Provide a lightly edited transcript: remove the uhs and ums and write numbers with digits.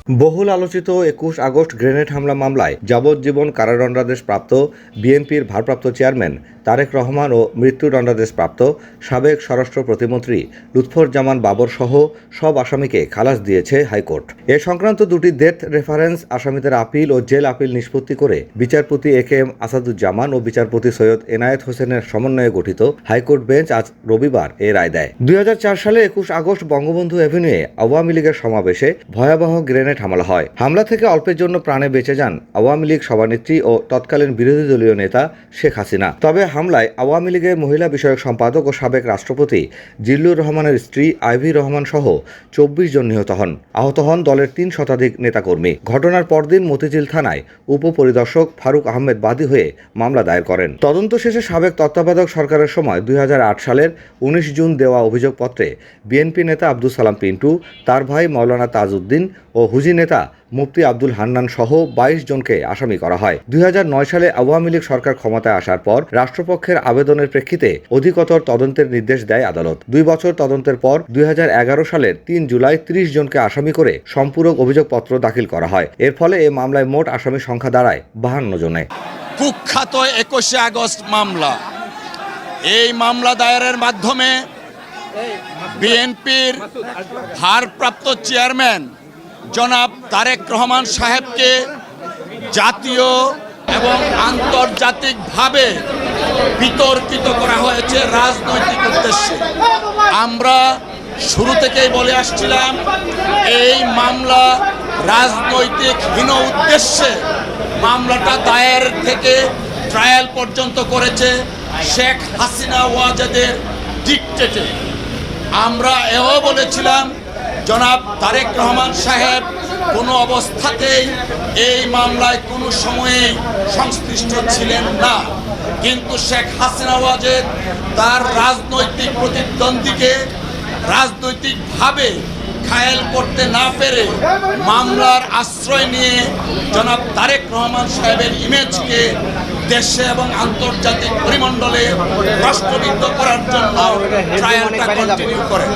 বহুল আলোচিত ২১ August grenade হামলা মামলায় যাবজ্জীবন কারাদণ্ডাদেশপ্রাপ্ত বিএনপির ভারপ্রাপ্ত চেয়ারম্যান তারেক রহমান ও মৃত্যুদণ্ডাদেশপ্রাপ্ত সাবেক স্বরাষ্ট্র প্রতিমন্ত্রী লুৎফুজ্জামান বাবর সহ সব আসামিকে খালাস দিয়েছে হাইকোর্ট। এ সংক্রান্ত দুটি ডেথ রেফারেন্স আসামিদের আপিল ও জেল আপিল নিষ্পত্তি করে বিচারপতি এ.কে.এম. আসাদুজ্জামান ও বিচারপতি সৈয়দ এনায়েত হোসেনের সমন্বয়ে গঠিত হাইকোর্ট বেঞ্চ আজ রবিবার এ রায় দেয়। ২০০৪ সালে ২১ আগস্ট বঙ্গবন্ধু এভিনিউয়ে আওয়ামী লীগের সমাবেশে ভয়াবহ গ্রেনেড হামলা হয়। হামলা থেকে অল্পের জন্য প্রাণে বেঁচে যান আওয়ামী লীগ সভানেত্রী ও তৎকালীন বিরোধী দলীয় নেতা শেখ হাসিনা। তবে হামলায় আওয়ামী লীগের মহিলা বিষয়ক সম্পাদক ও সাবেক রাষ্ট্রপতি জিল্লুর রহমানের স্ত্রী আইভি রহমান সহ ২৪ জন নিহত হন। আহত হন দলের ৩ শতাধিক নেতাকর্মী। ঘটনার পরদিন মতিঝিল থানায় উপপরিদর্শক ফারুক আহমেদ বাদী হয়ে মামলা দায়ের করেন। তদন্ত শেষে সাবেক তত্ত্বাবধায়ক সরকারের সময় ২০০৮ সালের ১৯ জুন দেওয়া অভিযোগপত্রে বিএনপি নেতা আব্দুল সালাম পিন্টু, তার ভাই মাওলানা তাজউদ্দিন ও হুজি নেতা মুফতি আব্দুল হান্নান সহ ২২ জনকে আসামি করা হয়। ২০০৯ সালে আওয়ামী লীগ সরকার ক্ষমতায় আসার পর রাষ্ট্রপক্ষের আবেদনের প্রেক্ষিতে অধিকতর তদন্তের নির্দেশ দেয় আদালত। ২ বছর তদন্তের পর ২০১১ সালের ৩ জুলাই ৩০ জনকে আসামি করে সম্পূরক অভিযোগপত্র দাখিল করা হয়। এর ফলে এ মামলায় মোট আসামির সংখ্যা দাঁড়ায় ৫২ জনে। কুখ্যাত ২১শে আগস্ট মামলা, এই মামলা দায়েরের মাধ্যমে বিএনপির ভারপ্রাপ্ত চেয়ারম্যান জনাব তারেক রহমান সাহেবকে জাতীয় এবং আন্তর্জাতিকভাবে বিতর্কিত করা হয়েছে রাজনৈতিক উদ্দেশ্যে। আমরা শুরু থেকেই বলে আসছিলাম এই মামলা রাজনৈতিকহীন উদ্দেশ্যে মামলাটা দায়ের থেকে ট্রায়াল পর্যন্ত করেছে শেখ হাসিনা ওয়াজেদের ডিক্টেটে। আমরা এও বলেছিলাম জনাব তারেক রহমান সাহেব কোনো অবস্থাতেই এই মামলায় কোনো সময়েই সংশ্লিষ্ট ছিলেন না, কিন্তু শেখ হাসিনা ওয়াজেদ তার রাজনৈতিক প্রতিদ্বন্দ্বীকে রাজনৈতিকভাবে ঘায়েল করতে না পেরে মামলার আশ্রয় নিয়ে জনাব তারেক রহমান সাহেবের ইমেজকে দেশে এবং আন্তর্জাতিক পরিমণ্ডলে রাষ্ট্রবিদ্ধ করার জন্য ট্রায়ালটা কন্টিনিউ করেন।